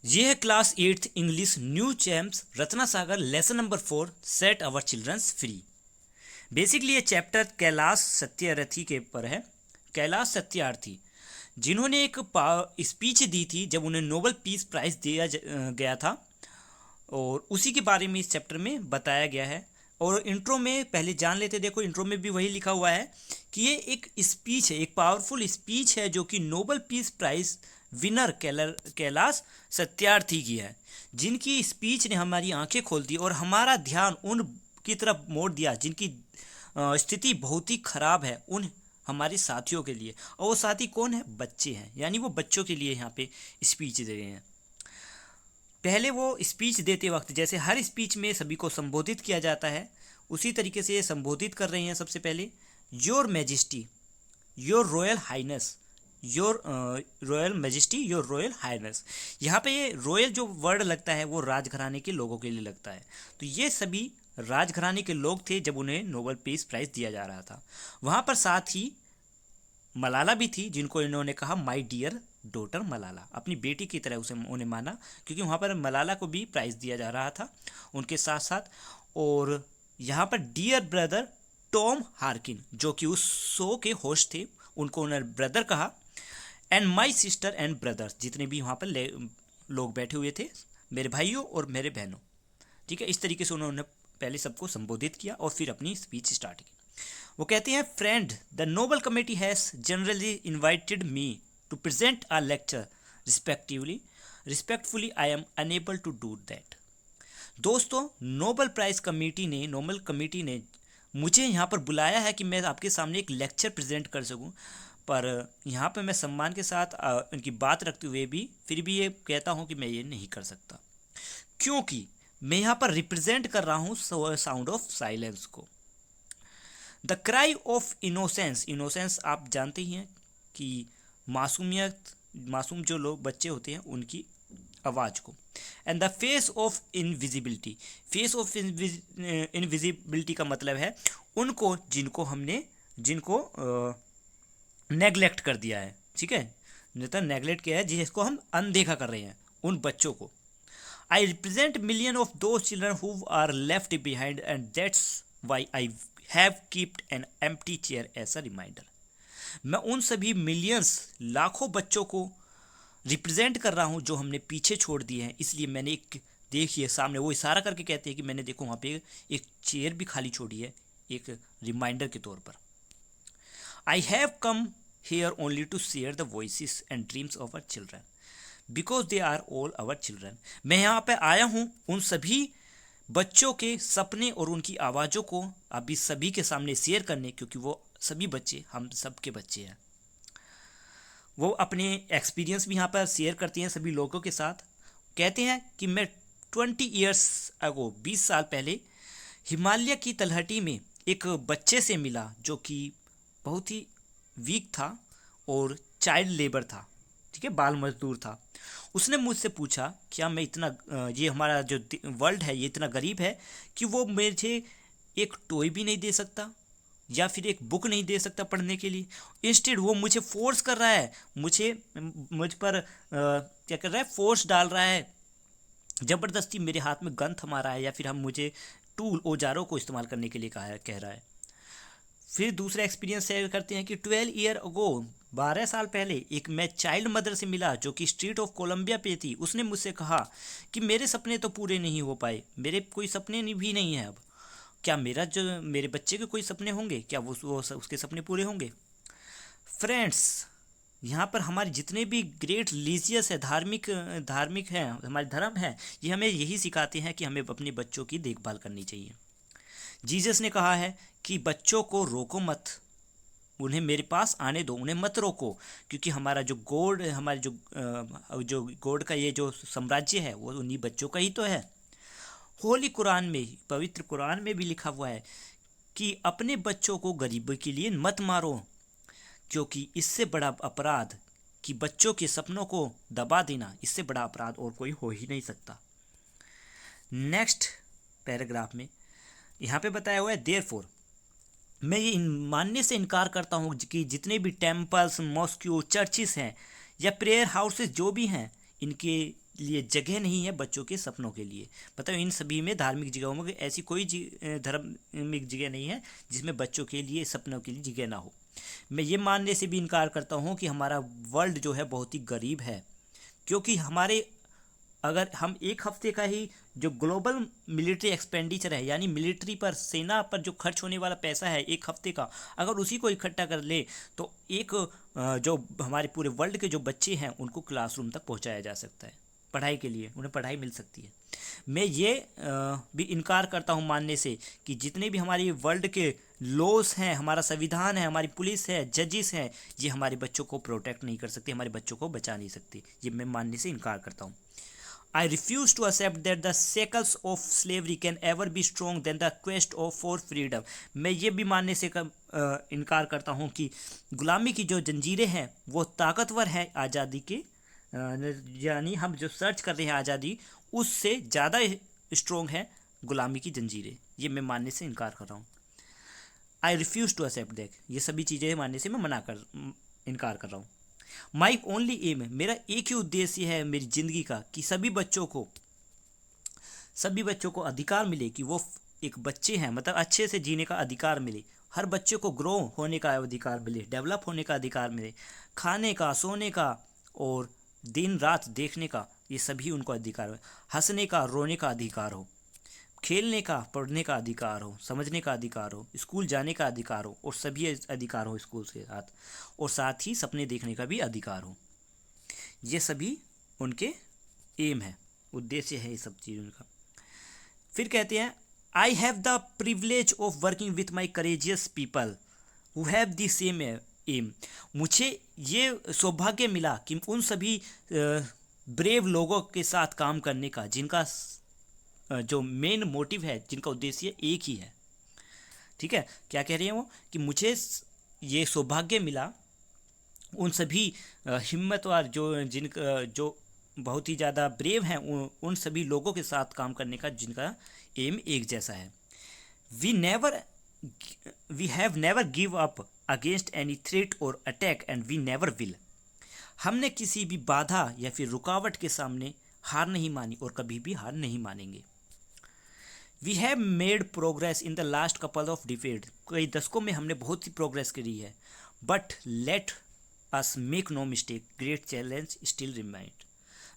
ये है class 8th English new champs Ratna Sagar lesson number 4 set our childrens free. Basically ये chapter Kailash Satyarthi के ऊपर है। कैलाश सत्यार्थी जिन्होंने एक स्पीच दी थी जब उन्हें नोबेल पीस प्राइज दिया गया था, और उसी के बारे में इस चैप्टर में बताया गया है। और इंट्रो में पहले जान लेते, देखो इंट्रो में भी वही लिखा हुआ है कि ये एक स्पीच है, एक पावरफुल स्पीच है जो कि Nobel peace prize winner Kailash Satyarthi की है, जिनकी स्पीच ने हमारी आंखें खोल दी और हमारा ध्यान उन की तरफ मोड़ दिया जिनकी स्थिति बहुत ही खराब है, उन हमारे साथियों के लिए। और वो साथी कौन है? बच्चे हैं, यानी वो बच्चों के लिए यहाँ पे स्पीच दे रहे हैं। पहले वो स्पीच देते वक्त जैसे हर स्पीच में सभी को संबोधित किया जाता है, उसी तरीके से ये संबोधित कर रहे हैं। सबसे पहले your majesty, your royal highness, your royal majesty, your royal highness. यहाँ पे ये रॉयल जो वर्ड लगता है वो राजघराने के लोगों के लिए लगता है। तो ये सभी राजघराने के लोग थे जब उन्हें नोबेल पीस प्राइज़ दिया जा रहा था। वहाँ पर साथ ही मलाला भी थी, जिनको इन्होंने कहा माय डियर डॉटर मलाला, अपनी बेटी की तरह उसे उन्हें माना, क्योंकि वहाँ पर मलाला को भी प्राइज़ दिया जा रहा था उनके साथ साथ। और यहाँ पर डियर ब्रदर टॉम हार्किन, जो कि उस शो के होस्ट थे, उनको उन्होंने ब्रदर कहा। And my sister and brothers, जितने भी वहाँ पर लोग बैठे हुए थे, मेरे भाइयों और मेरे बहनों, ठीक है। इस तरीके से उन्होंने पहले सबको संबोधित किया और फिर अपनी स्पीच स्टार्ट की। वो कहते हैं, friend, the Nobel committee has generally invited me to present a lecture respectfully I am unable to do that. दोस्तों, नोबेल कमेटी ने मुझे यहाँ पर बुलाया है कि मैं आपके सामने एक लेक्चर प्रेजेंट कर सकूँ, पर यहाँ पर मैं सम्मान के साथ उनकी बात रखते हुए भी फिर भी ये कहता हूँ कि मैं ये नहीं कर सकता, क्योंकि मैं यहाँ पर रिप्रेजेंट कर रहा हूँ साउंड ऑफ साइलेंस को। द क्राई ऑफ इनोसेंस आप जानते ही हैं कि मासूम जो लोग बच्चे होते हैं उनकी आवाज़ को। And the face of invisibility का मतलब है उनको जिनको नेगलेक्ट कर दिया है, ठीक है, मतलब नेगलेक्ट किया है, जिसको हम अनदेखा कर रहे हैं, उन बच्चों को। I represent million of those children who are left behind and that's why I have kept an empty chair as a reminder. मैं उन सभी मिलियंस, लाखों बच्चों को रिप्रेजेंट कर रहा हूँ जो हमने पीछे छोड़ दिए हैं, इसलिए मैंने एक, देखिए सामने, वो इशारा करके कहते हैं कि मैंने देखो वहाँ पे एक चेयर भी खाली छोड़ी है, एक रिमाइंडर के तौर पर। I have come here only to share the voices and dreams of our children because they are all our children. मैं यहाँ पे आया हूँ उन सभी बच्चों के सपने और उनकी आवाज़ों को अभी सभी के सामने शेयर करने, क्योंकि वो सभी बच्चे हम सबके बच्चे हैं। वो अपने एक्सपीरियंस भी यहाँ पर शेयर करती हैं सभी लोगों के साथ। कहते हैं कि मैं 20 ईयर्स अगो, 20 साल पहले, हिमालय की तलहटी में एक बच्चे से मिला जो कि बहुत ही वीक था और चाइल्ड लेबर था, ठीक है, बाल मजदूर था। उसने मुझसे पूछा, क्या मैं इतना ये हमारा जो वर्ल्ड है ये इतना गरीब है कि वो मुझे एक टॉय भी नहीं दे सकता या फिर एक बुक नहीं दे सकता पढ़ने के लिए। इंस्टेड वो मुझे फोर्स कर रहा है, मुझ पर क्या कर रहा है, फोर्स डाल रहा है, ज़बरदस्ती मेरे हाथ में गन थमा रहा है, या फिर हम मुझे टूल औजारों को इस्तेमाल करने के लिए कह रहा है। फिर दूसरा एक्सपीरियंस शेयर करते हैं कि 12 ईयर अगो, 12 साल पहले, एक मैं चाइल्ड मदर से मिला जो कि स्ट्रीट ऑफ कोलंबिया पे थी। उसने मुझसे कहा कि मेरे सपने तो पूरे नहीं हो पाए, मेरे कोई सपने भी नहीं हैं अब, क्या मेरे बच्चे के कोई सपने होंगे, क्या वो उसके सपने पूरे होंगे? फ्रेंड्स, यहाँ पर हमारे जितने भी ग्रेट रिलीजियस है, धार्मिक हैं, हमारे धर्म है, ये हमें यही सिखाते हैं कि हमें अपने बच्चों की देखभाल करनी चाहिए। जीसस ने कहा है कि बच्चों को रोको मत, उन्हें मेरे पास आने दो, उन्हें मत रोको, क्योंकि हमारा जो गॉड, हमारे जो गॉड का ये जो साम्राज्य है वो उन्हीं बच्चों का ही तो है। होली कुरान में, पवित्र कुरान में भी लिखा हुआ है कि अपने बच्चों को गरीबी के लिए मत मारो, क्योंकि इससे बड़ा अपराध कि बच्चों के सपनों को दबा देना, इससे बड़ा अपराध और कोई हो ही नहीं सकता। नेक्स्ट पैराग्राफ में यहाँ पे बताया हुआ है, देयरफॉर, मैं ये मानने से इनकार करता हूँ कि जितने भी टेम्पल्स, मॉस्क्यू, चर्चिस हैं या प्रेयर हाउसेस जो भी हैं, इनके लिए जगह नहीं है बच्चों के सपनों के लिए। मतलब इन सभी में धार्मिक जगहों में ऐसी कोई धार्मिक जगह नहीं है जिसमें बच्चों के लिए सपनों के लिए जगह ना हो। मैं ये मानने से भी इनकार करता हूँ कि हमारा वर्ल्ड जो है बहुत ही गरीब है, क्योंकि अगर हम एक हफ्ते का ही जो ग्लोबल मिलिट्री एक्सपेंडिचर है, यानी मिलिट्री पर, सेना पर जो खर्च होने वाला पैसा है एक हफ्ते का, अगर उसी को इकट्ठा कर ले तो जो हमारे पूरे वर्ल्ड के जो बच्चे हैं उनको क्लासरूम तक पहुंचाया जा सकता है, पढ़ाई के लिए उन्हें पढ़ाई मिल सकती है। मैं ये भी इनकार करता हूँ मानने से कि जितने भी हमारी वर्ल्ड के लॉज हैं, हमारा संविधान है, हमारी पुलिस है, जजेस हैं, ये हमारे बच्चों को प्रोटेक्ट नहीं कर सकते, हमारे बच्चों को बचा नहीं सकते। ये मैं मानने से इनकार करता हूँ। I refuse to accept that the shackles of slavery can ever be stronger than the quest for freedom। मैं ये भी मानने से इनकार करता हूँ कि गुलामी की जो जंजीरें हैं वो ताकतवर है आज़ादी के, यानी हम जो सर्च कर रहे हैं आज़ादी, उससे ज़्यादा स्ट्रोंग है गुलामी की जंजीरें। ये मैं मानने से इनकार कर रहा हूँ। आई रिफ्यूज़ टू एक्सेप्ट दैट, ये सभी चीज़ें मानने से मैं इनकार कर रहा हूँ। माई ओनली एम है, मेरा एक ही उद्देश्य है मेरी ज़िंदगी का कि सभी बच्चों को अधिकार मिले कि वो एक बच्चे हैं, मतलब अच्छे से जीने का अधिकार मिले, हर बच्चे को ग्रो होने का अधिकार मिले, डेवलप होने का अधिकार मिले, खाने का, सोने का और दिन रात देखने का, ये सभी उनको अधिकार हो, हंसने का, रोने का अधिकार हो, खेलने का, पढ़ने का अधिकार हो, समझने का अधिकार हो, स्कूल जाने का अधिकार हो, और सभी अधिकार हो स्कूल के साथ, और साथ ही सपने देखने का भी अधिकार हो। ये सभी उनके एम है, उद्देश्य है ये सब चीज़ उनका। फिर कहते हैं I have the privilege of working with my courageous people who have the same aim. मुझे ये सौभाग्य मिला कि उन सभी ब्रेव लोगों के साथ काम करने का जिनका जो मेन मोटिव है, जिनका उद्देश्य एक ही है। ठीक है, क्या कह रही हैं वो कि मुझे ये सौभाग्य मिला उन सभी हिम्मतवार जो बहुत ही ज़्यादा ब्रेव हैं उन सभी लोगों के साथ काम करने का जिनका एम एक जैसा है। We have never give up against any threat और attack and we never will. हमने किसी भी बाधा या फिर रुकावट के सामने हार नहीं मानी और कभी भी हार नहीं मानेंगे। We have made progress in the last couple of decade, कई दशकों में हमने बहुत ही प्रोग्रेस करी है। But let us make no mistake, great challenge still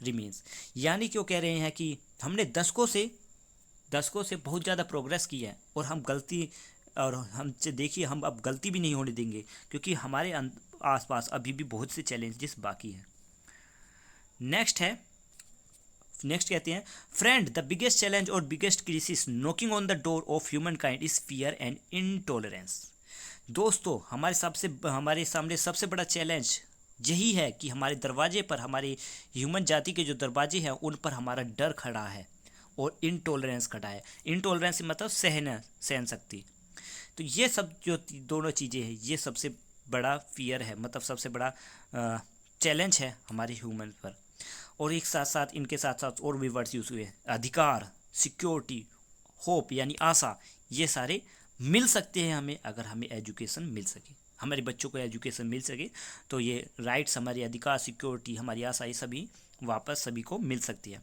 remains. यानी क्यों कह रहे हैं कि हमने दशकों से बहुत ज़्यादा प्रोग्रेस की है और हमसे देखिए हम अब गलती भी नहीं होने देंगे, क्योंकि हमारे आसपास अभी भी बहुत से चैलेंजेस बाकी हैं। नेक्स्ट कहते हैं फ्रेंड, द बिगेस्ट चैलेंज और biggest crisis knocking on the door of human kind is fear and intolerance. दोस्तों, हमारे सामने सबसे बड़ा चैलेंज यही है कि हमारे दरवाजे पर, हमारे ह्यूमन जाति के जो दरवाजे हैं उन पर हमारा डर खड़ा है और इनटॉलरेंस खड़ा है। इनटॉलरेंस मतलब सहन शक्ति। तो ये सब जो दोनों चीज़ें हैं ये सबसे बड़ा फियर है, मतलब सबसे बड़ा चैलेंज है हमारे ह्यूमन पर। और एक साथ इनके साथ और भी वर्ड्स यूज़ हुए, अधिकार, सिक्योरिटी, होप यानी आशा, ये सारे मिल सकते हैं हमें अगर हमें एजुकेशन मिल सके, हमारे बच्चों को एजुकेशन मिल सके तो ये राइट्स, हमारे अधिकार, सिक्योरिटी, हमारी आशा, ये सभी वापस सभी को मिल सकती है।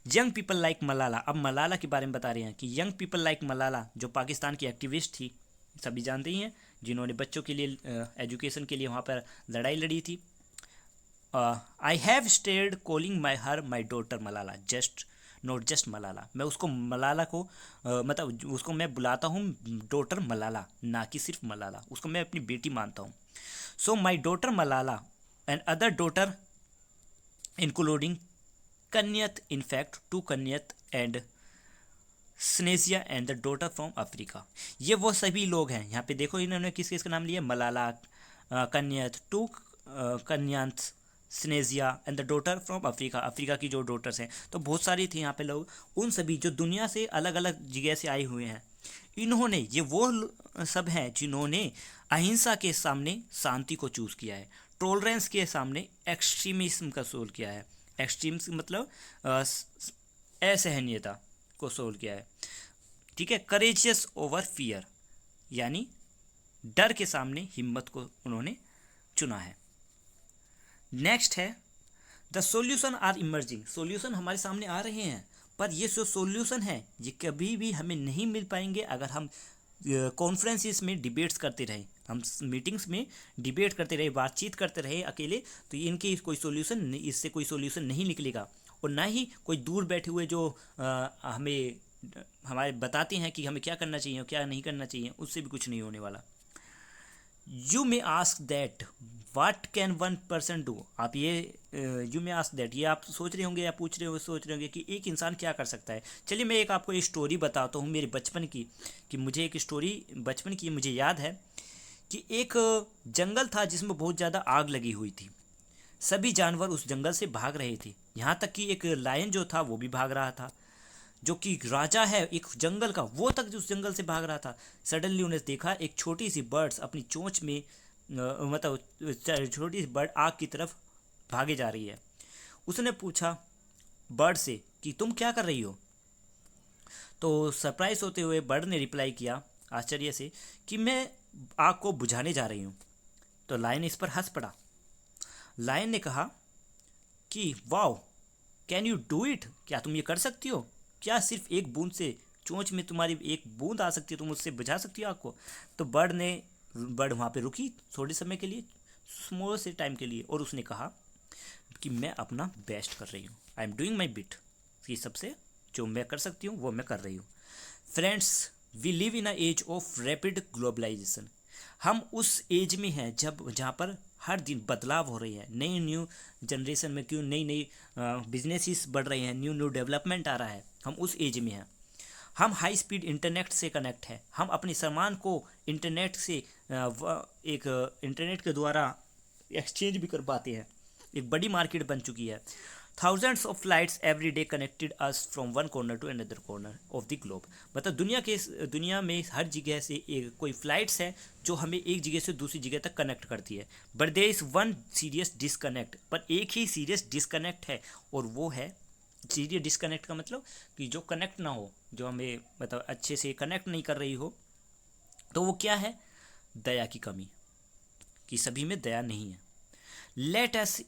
यंग पीपल लाइक मलाला, अब मलाला के बारे में बता रहे हैं कि यंग पीपल लाइक मलाला जो पाकिस्तान की एक्टिविस्ट थी, सभी जानते ही हैं, जिन्होंने बच्चों के लिए एजुकेशन के लिए वहाँ पर लड़ाई लड़ी थी। I have stayed calling my daughter Malala, not just Malala. मैं उसको मलाला को मतलब उसको मैं बुलाता हूँ डॉटर मलाला, ना कि सिर्फ मलाला, उसको मैं अपनी बेटी मानता हूँ। So my daughter Malala and other daughter including Kainat, in fact two Kainat and स्नेजिया and the daughter from Africa. ये वो सभी लोग हैं, यहाँ पे देखो इन्होंने किस किस का नाम लिया, मलाला, कन्यत, टू कन्यांत, स्नेजिया and the daughter from Africa, Africa की जो डॉटर्स हैं। तो बहुत सारी थी यहाँ पे लोग, उन सभी जो दुनिया से अलग अलग जगह से आए हुए हैं। इन्होंने, ये वो सब हैं जिन्होंने अहिंसा के सामने शांति को चूज़ किया है, टॉलरेंस के सामने एक्सट्रीमिज्म का सोल्व किया है। एक्सट्रीम्स मतलब असहनीयता को सोल्व किया है। ठीक है, करेजियस ओवर फियर, यानी डर के सामने हिम्मत को उन्होंने चुना है। नेक्स्ट है the solution are emerging, solution हमारे सामने आ रहे हैं, पर ये जो सॉल्यूशन है ये कभी भी हमें नहीं मिल पाएंगे अगर हम कॉन्फ्रेंसिस में डिबेट्स करते रहे, हम मीटिंग्स में डिबेट करते रहे, बातचीत करते रहे अकेले, तो इनकी कोई सॉल्यूशन, इससे कोई सॉल्यूशन नहीं निकलेगा। और ना ही कोई दूर बैठे हुए जो हमें हमारे बताते हैं कि हमें क्या करना चाहिए और क्या नहीं करना चाहिए, उससे भी कुछ नहीं होने वाला। You may ask that what can one person do, आप ये यू मे आस्क दैट, ये आप सोच रहे होंगे या पूछ रहे हो, सोच रहे होंगे कि एक इंसान क्या कर सकता है। चलिए मैं एक आपको एक स्टोरी बताता हूँ मेरे बचपन की, कि मुझे एक स्टोरी बचपन की मुझे याद है कि एक जंगल था जिसमें बहुत ज़्यादा आग लगी हुई थी। सभी जानवर उस जंगल से भाग रहे थे, यहाँ तक कि एक लायन जो था वो भी भाग रहा था, जो कि राजा है एक जंगल का, वो तक उस जंगल से भाग रहा था। सडनली उन्हें देखा एक छोटी सी बर्ड्स अपनी चोंच में मतलब छोटी सी बर्ड आग की तरफ भागे जा रही है। उसने पूछा बर्ड से कि तुम क्या कर रही हो। तो सरप्राइज होते हुए बर्ड ने रिप्लाई किया आश्चर्य से कि मैं आग को बुझाने जा रही हूँ। तो लायन इस पर हंस पड़ा। लायन ने कहा कि wow can you do it, क्या तुम ये कर सकती हो, क्या सिर्फ एक बूंद से, चोंच में तुम्हारी एक बूंद आ सकती है, तुम उससे बुझा सकती हो आग को। तो बर्ड वहाँ पे रुकी थोड़े समय के लिए, स्मॉल से टाइम के लिए, और उसने कहा कि मैं अपना बेस्ट कर रही हूँ, I am doing my bit, कि सबसे जो मैं कर सकती हूँ वो मैं कर रही हूँ। Friends, we live in a age of rapid globalisation, हम उस एज में हैं जहाँ पर हर दिन बदलाव हो रही है, नई न्यू जनरेशन में क्यों नई नई बिजनेसेस बढ़ रहे हैं, न्यू न्यू डेवलपमेंट आ रहा है, हम उस एज में हैं। हम हाई स्पीड इंटरनेट से कनेक्ट है, हम अपने सामान को इंटरनेट से इंटरनेट के द्वारा एक्सचेंज भी कर पाते हैं, एक बड़ी मार्केट बन चुकी है। Thousands of flights every day connected us from one corner to another corner of the globe, मतलब दुनिया में हर जगह से एक कोई फ्लाइट्स है जो हमें एक जगह से दूसरी जगह तक कनेक्ट करती है। But there is one serious disconnect, पर एक ही सीरियस डिसकनेक्ट है, और वो है सीरियस डिसकनेक्ट का मतलब कि जो कनेक्ट ना हो, जो हमें मतलब अच्छे से कनेक्ट नहीं कर रही हो, तो वो क्या है, दया की कमी, कि सभी में दया नहीं है। लेट एस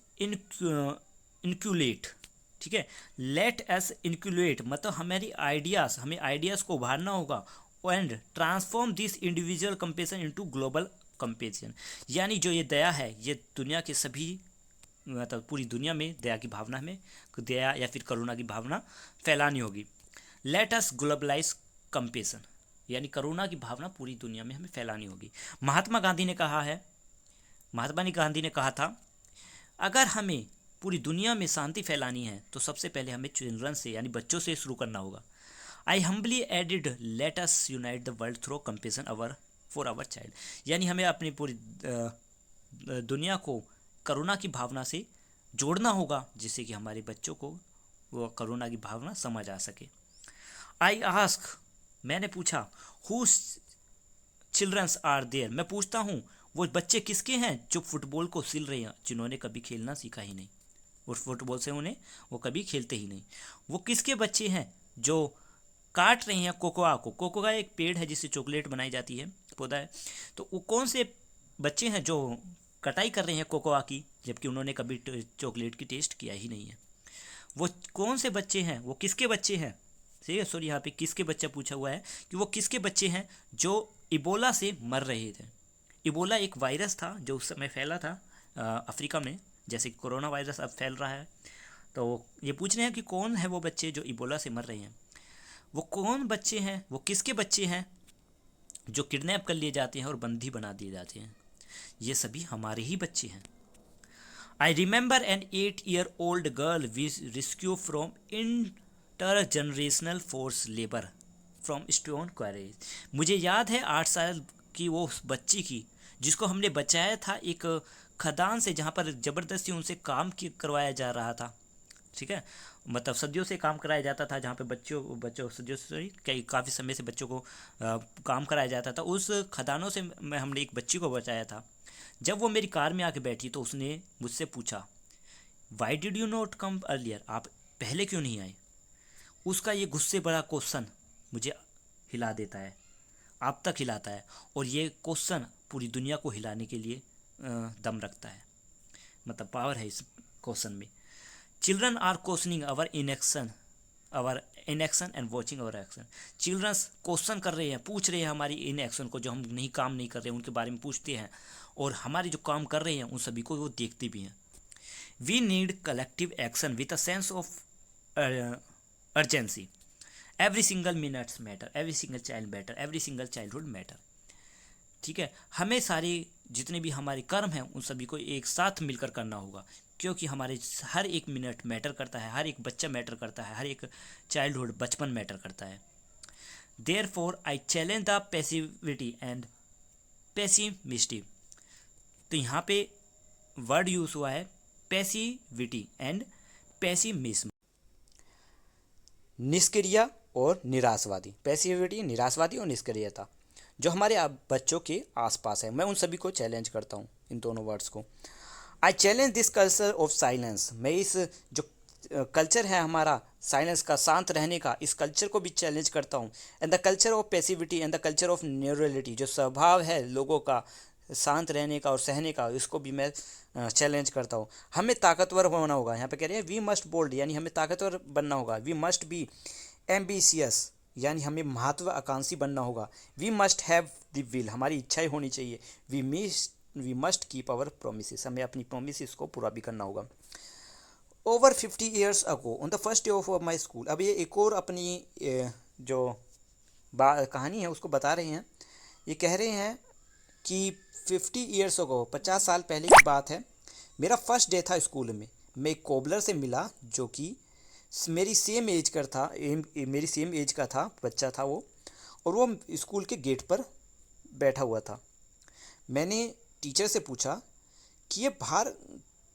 इनक्यूलेट, ठीक है, लेट एस इनक्यूलेट मतलब हमें आइडियाज़ को उभारना होगा, and transform this individual compassion into global compassion, यानी जो ये दया है ये दुनिया के सभी मतलब पूरी दुनिया में दया की भावना, हमें दया या फिर करुणा की भावना फैलानी होगी। लेट अस ग्लोबलाइज कंपेशन, यानी करुणा की भावना पूरी दुनिया में हमें फैलानी होगी। महात्मा गांधी ने कहा था अगर हमें पूरी दुनिया में शांति फैलानी है तो सबसे पहले हमें चिल्ड्रन से यानी बच्चों से शुरू करना होगा। I humbly added let us unite the world through compassion for our child, यानी हमें अपनी पूरी दुनिया को करुणा की भावना से जोड़ना होगा, जिससे कि हमारे बच्चों को वो करुणा की भावना समझ आ सके। आई आस्क, मैंने पूछा, हु चिल्ड्रंस आर देयर, मैं पूछता हूँ वो बच्चे किसके हैं जो फुटबॉल को सिल रहे हैं, जिन्होंने कभी खेलना सीखा ही नहीं, और फुटबॉल से वो कभी खेलते ही नहीं। वो किसके बच्चे हैं जो काट रहे हैं कोकोआ को, कोकोआ एक पेड़ है जिससे चॉकलेट बनाई जाती है, पौधा है, तो वो कौन से बच्चे हैं जो कटाई कर रहे हैं कोकोआ की, जबकि उन्होंने कभी चॉकलेट की टेस्ट किया ही नहीं है। वो कौन से बच्चे हैं, वो किसके बच्चे हैं, ठीक है, सॉरी यहाँ पे किसके बच्चा पूछा हुआ है, कि वो किसके बच्चे हैं जो इबोला से मर रहे थे। इबोला एक वायरस था जो उस समय फैला था अफ्रीका में, जैसे कोरोना वायरस अब फैल रहा है। तो ये पूछ रहे हैं कि कौन है वो बच्चे जो इबोला से मर रहे हैं, वो कौन बच्चे हैं, वो किसके बच्चे हैं जो किडनैप कर लिए जाते हैं और बंदी बना दिए जाते हैं, ये सभी हमारे ही बच्चे हैं। I remember an 8-year-old girl was rescue from intergenerational force labour from stone quarries, मुझे याद है 8 साल की वो बच्ची की जिसको हमने बचाया था एक खदान से, जहाँ पर ज़बरदस्ती उनसे काम करवाया जा रहा था, ठीक है, मतलब सदियों से काम कराया जाता था, जहाँ पे बच्चों सदियों से कई काफ़ी समय से बच्चों को काम कराया जाता था। उस खदानों से हमने एक बच्ची को बचाया था। जब वो मेरी कार में आके बैठी तो उसने मुझसे पूछा why did you not come earlier, आप पहले क्यों नहीं आए। उसका ये गुस्से बड़ा क्वेश्चन मुझे हिला देता है, आप तक हिलाता है, और ये क्वेश्चन पूरी दुनिया को हिलाने के लिए दम रखता है, मतलब पावर है इस क्वेश्चन में। Children are questioning our inaction and watching our action. Childrens question कर रहे हैं, पूछ रहे हैं हमारी इनएक्शन को, जो हम नहीं काम नहीं कर रहे हैं उनके बारे में पूछते हैं, और हमारी जो काम कर रहे हैं उन सभी को वो देखते भी हैं। We need collective action with a sense of urgency. Every single minutes matter, every single child matter, every single childhood matter. ठीक है, हमें सारे जितने भी हमारे कर्म हैं उन सभी को एक साथ मिलकर करना होगा, क्योंकि हमारे हर एक मिनट मैटर करता है, हर एक बच्चा मैटर करता है, हर एक चाइल्डहुड बचपन मैटर करता है। Therefore I challenge the passivity and pessimistic. तो यहाँ पे वर्ड यूज हुआ है पैसिविटी एंड पेसिमिज्म। निष्क्रिय और निराशवादी, पैसिविटी निराशवादी और निष्क्रियता जो हमारे बच्चों के आसपास है, मैं उन सभी को चैलेंज करता हूँ इन दोनों वर्ड्स को। I challenge this culture of silence. मैं इस जो कल्चर है हमारा साइलेंस का, शांत रहने का, इस कल्चर को भी चैलेंज करता हूँ। And the culture of passivity and the culture of neutrality, जो स्वभाव है लोगों का शांत रहने का और सहने का, इसको भी मैं चैलेंज करता हूँ। हमें ताकतवर होना होगा, यहाँ पे कह रहे हैं वी मस्ट बोल्ड, यानी हमें ताकतवर बनना होगा। वी मस्ट बी एम्बिशियस, यानी हमें महत्वाकांक्षी बनना होगा। We must have the will, हमारी इच्छाएं होनी चाहिए। We must keep our promises, हमें अपनी प्रोमिसेस को पूरा भी करना होगा। Over 50 years ago on the first day of my school. अब ये एक और अपनी जो कहानी है उसको बता रहे हैं। ये कह रहे हैं कि 50 ईयर्स अगो, 50 साल पहले की बात है, मेरा फर्स्ट डे था स्कूल में। मैं एक कोबलर से मिला जो कि मेरी सेम एज का था, मेरी सेम एज का था, बच्चा था वो, और वो स्कूल के गेट पर बैठा हुआ था। मैंने टीचर से पूछा कि ये बाहर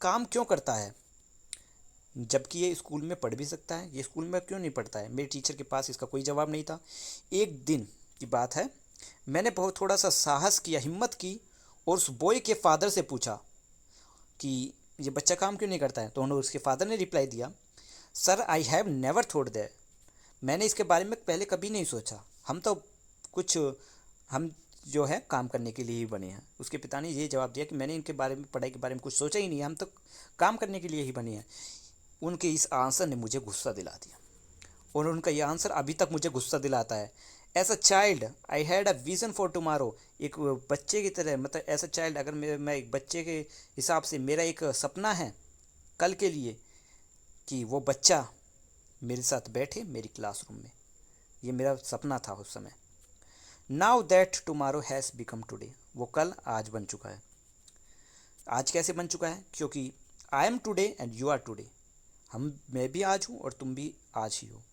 काम क्यों करता है, जबकि ये स्कूल में पढ़ भी सकता है, ये स्कूल में क्यों नहीं पढ़ता है। मेरे टीचर के पास इसका कोई जवाब नहीं था। एक दिन की बात है, मैंने बहुत थोड़ा सा साहस किया, हिम्मत की, और उस बॉय के फादर से पूछा कि ये बच्चा काम क्यों नहीं करता है। तो उन्होंने, उसके फादर ने रिप्लाई दिया, sir I have never thought that, मैंने इसके बारे में पहले कभी नहीं सोचा, हम जो है काम करने के लिए ही बने हैं। उसके पिता ने ये जवाब दिया कि मैंने इनके बारे में, पढ़ाई के बारे में कुछ सोचा ही नहीं है, हम तो काम करने के लिए ही बने हैं। उनके इस आंसर ने मुझे गुस्सा दिला दिया, और उनका ये आंसर अभी तक मुझे गुस्सा दिलाता है। As a child I had a vision for tomorrow, एक बच्चे की तरह, मतलब एज अ चाइल्ड, अगर मैं एक बच्चे के हिसाब से मेरा एक सपना है कल के लिए कि वो बच्चा मेरे साथ बैठे मेरी क्लासरूम में। ये मेरा सपना था उस समय। Now that tomorrow has become today, वो कल आज बन चुका है। आज कैसे बन चुका है? क्योंकि I am today and you are today, मैं भी आज हूँ और तुम भी आज ही हो।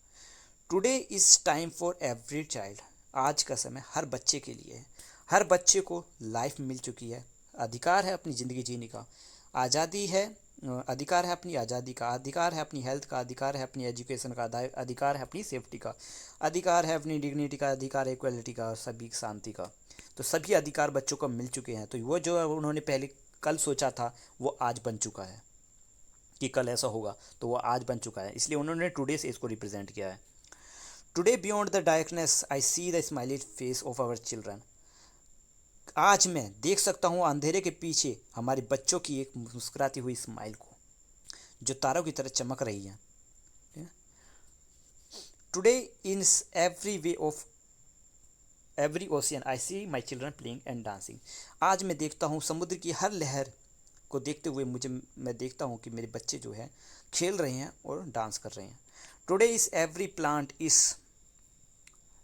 Today is time for every child, आज का समय हर बच्चे के लिए है। हर बच्चे को लाइफ मिल चुकी है, अधिकार है अपनी ज़िंदगी जीने का, आज़ादी है, अधिकार है अपनी आज़ादी का, अधिकार है अपनी हेल्थ का, अधिकार है अपनी एजुकेशन का, अधिकार है अपनी सेफ्टी का, अधिकार है अपनी डिग्निटी का, अधिकार है इक्वलिटी का, सभी शांति का। तो सभी अधिकार बच्चों को मिल चुके हैं। तो वो जो उन्होंने पहले कल सोचा था वो आज बन चुका है कि कल ऐसा होगा, तो वो आज बन चुका है। इसलिए उन्होंने टुडे से इसको रिप्रेजेंट किया है। Today beyond the darkness I see the smiley face of our children, आज मैं देख सकता हूँ अंधेरे के पीछे हमारे बच्चों की एक मुस्कुराती हुई स्माइल को, जो तारों की तरह चमक रही है। Today in every way of every ocean I see my children playing and dancing, आज मैं देखता हूँ समुद्र की हर लहर को देखते हुए मैं देखता हूँ कि मेरे बच्चे जो है खेल रहे हैं और डांस कर रहे हैं। Today is every plant is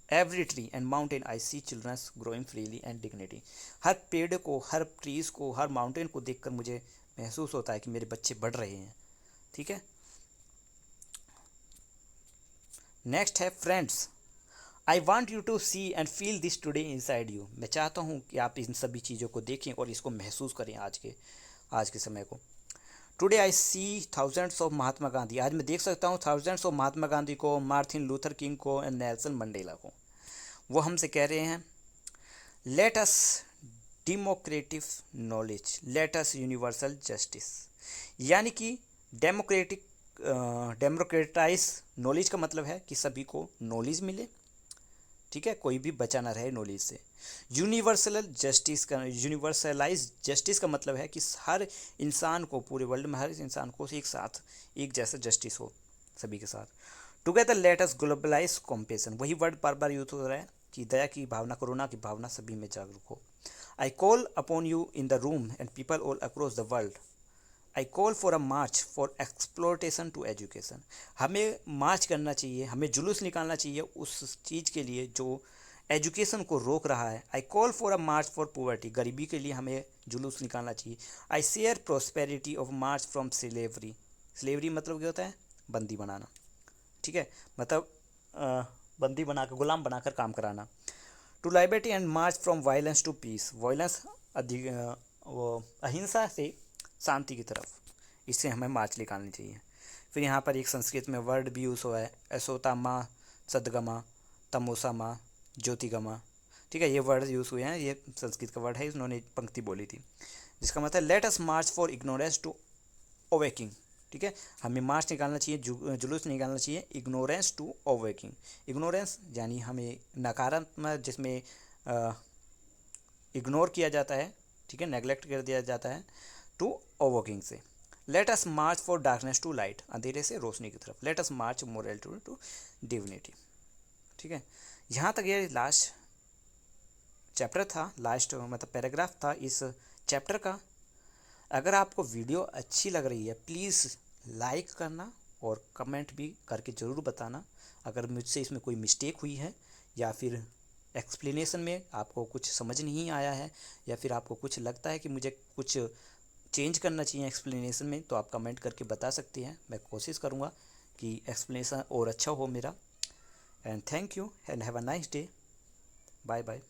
every tree and mountain I see children's growing freely and dignity, हर पेड़ को, हर ट्रीज़ को, हर माउंटेन को देखकर मुझे महसूस होता है कि मेरे बच्चे बढ़ रहे हैं। ठीक है, नेक्स्ट है friends, I want you to see and feel this today inside you, मैं चाहता हूँ कि आप इन सभी चीज़ों को देखें और इसको महसूस करें आज के समय को। Today I see thousands of Mahatma Gandhi, आज मैं देख सकता हूँ थाउजेंड्स ऑफ महात्मा गांधी को, मार्टिन लूथर किंग को एंड नेल्सन मंडेला को। वो हमसे कह रहे हैं, let us democratic knowledge, let us universal justice, यानी कि डेमोक्रेटाइज नॉलेज का मतलब है कि सभी को नॉलेज मिले, ठीक है, कोई भी बचा ना रहे नॉलेज से। यूनिवर्सलाइज जस्टिस का मतलब है कि हर इंसान को, पूरे वर्ल्ड में हर इंसान को एक साथ एक जैसा जस्टिस हो सभी के साथ। Together let us globalise compassion, वही वर्ड बार बार यूज हो रहा है कि दया की भावना, करुणा की भावना सभी में जागरूक हो। I call upon you in the room and people all across the world, I call for a march for exploitation to education. हमें मार्च करना चाहिए, हमें जुलूस निकालना चाहिए उस चीज़ के लिए जो एजुकेशन को रोक रहा है। आई call for a march for poverty, गरीबी के लिए हमें जुलूस निकालना चाहिए। I share prosperity of March from slavery, slavery मतलब क्या होता है, बंदी बनाना, ठीक है, मतलब बंदी बनाकर, गुलाम बनाकर काम कराना। To liberty and march from violence to peace, violence अधिक वो अहिंसा से शांति की तरफ, इससे हमें मार्च निकालनी चाहिए। फिर यहाँ पर एक संस्कृत में वर्ड भी यूज़ हुआ है, अशोता माँ सदगमा, तमोसा माँ ज्योतिगमा, ठीक है, ये वर्ड यूज़ हुए हैं, ये संस्कृत का वर्ड है, उन्होंने पंक्ति बोली थी, जिसका मतलब let us march for ignorance to awakening, ठीक है, हमें मार्च निकालना चाहिए, जुलूस निकालना चाहिए इग्नोरेंस टू अवेकिंग। इग्नोरेंस यानी हमें नकारात्मक, जिसमें इग्नोर किया जाता है, ठीक है, नेगलेक्ट कर दिया जाता है, टू अवेकिंग से। Let us march for darkness to light, अंधेरे से रोशनी की तरफ। Let us march morality to divinity, ठीक है। यहाँ तक ये लास्ट चैप्टर था, लास्ट मतलब पैराग्राफ था इस चैप्टर का। अगर आपको वीडियो अच्छी लग रही है प्लीज़ लाइक करना और कमेंट भी करके ज़रूर बताना अगर मुझसे इसमें कोई मिस्टेक हुई है, या फिर एक्सप्लेनेशन में आपको कुछ समझ नहीं आया है, या फिर आपको कुछ लगता है कि मुझे कुछ चेंज करना चाहिए एक्सप्लेनेशन में, तो आप कमेंट करके बता सकते हैं। मैं कोशिश करूँगा कि एक्सप्लेनेशन और अच्छा हो मेरा। And thank you and have a nice day. Bye bye.